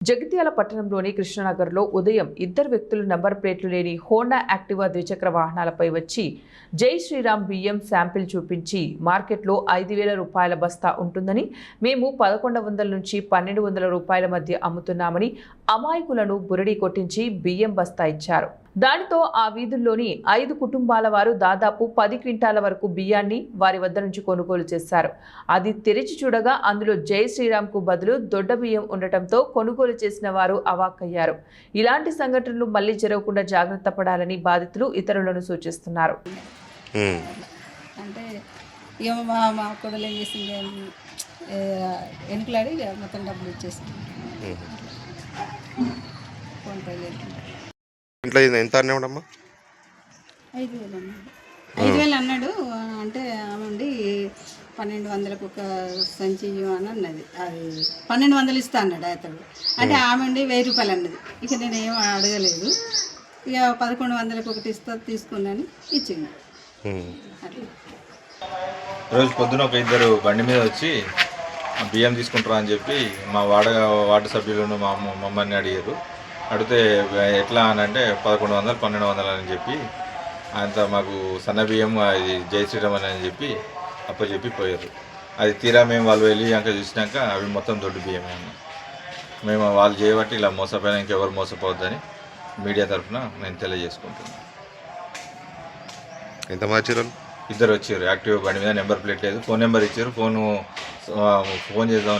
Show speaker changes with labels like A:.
A: జగిత్యాల పట్టణంలోని కృష్ణనగర్లో ఉదయం ఇద్దరు వ్యక్తులు నంబర్ ప్లేట్లు లేని హోండా యాక్టివా ద్విచక్ర వాహనాలపై వచ్చి జై శ్రీరామ్ బియ్యం శాంపిల్ చూపించి మార్కెట్లో 5,000 రూపాయల బస్తా ఉంటుందని మేము 1,100 నుంచి 1,200 రూపాయల మధ్య అమ్ముతున్నామని అమాయకులను బురడి కొట్టించి బియ్యం బస్తా ఇచ్చారు. దానితో ఆ వీధుల్లోని 5 కుటుంబాల వారు దాదాపు 10 క్వింటాల వరకు బియ్యాన్ని వారి వద్ద నుంచి కొనుగోలు చేశారు. అది తెరిచి చూడగా అందులో జై శ్రీరామ్కు బదులు దొడ్డ బియ్యం ఉండటంతో కొనుగోలు చేసిన వారు అవాక్కయ్యారు. ఇలాంటి సంఘటనలు మళ్లీ జరగకుండా జాగ్రత్త పడాలని బాధితులు ఇతరులను సూచిస్తున్నారు.
B: అంటే ఇక మా కొడలు ఏం చేసింది, వెనుకలాడి మొత్తం డబ్బులు ఇచ్చేసింది. ఫోన్ పే లేదు.
C: ఇంట్లో ఎంత అన్నాడమ్మా?
B: 5,000 అన్నాడు. 5,000 అన్నాడు. అంటే ఆమె 1,200కు ఒక సంచి అని అన్నది. అది 1,200 ఇస్తా అన్నాడు అతడు. అంటే ఆమె 1,000 రూపాయలు అన్నది. ఇక నేను ఏం అడగలేదు. ఇక 1,100కు ఒకటి ఇస్తా తీసుకున్నాను, ఇచ్చింది.
D: రోజు పొద్దున ఒక ఇద్దరు బండి మీద వచ్చి బియ్యం తీసుకుంటారా అని చెప్పి మా వార్డు సభ్యులను మమ్మల్ని అడిగారు. అడిగితే ఎట్లా అని అంటే 1,100, 1,200 అని చెప్పి అంత మాకు సన్న బియ్యం అది జై శ్రీరామ్ అని చెప్పి అప్పచెప్పి పోయారు. అది తీరా మేము వాళ్ళు వెళ్ళి ఇంకా చూసినాక అవి మొత్తం దొడ్డు బియ్యమే. మేము వాళ్ళు చేయబట్టి ఇలా మోసపోయినా ఇంకెవరు మోసపోవద్దని మీడియా తరఫున నేను తెలియజేసుకుంటున్నాను.
C: ఎంతమంది వచ్చారు?
D: ఇద్దరు వచ్చారు. యాక్టివ్ బండి మీద నెంబర్ ప్లేట్ లేదు, ఫోన్ నెంబర్ ఇచ్చారు. ఫోన్ చేద్దామని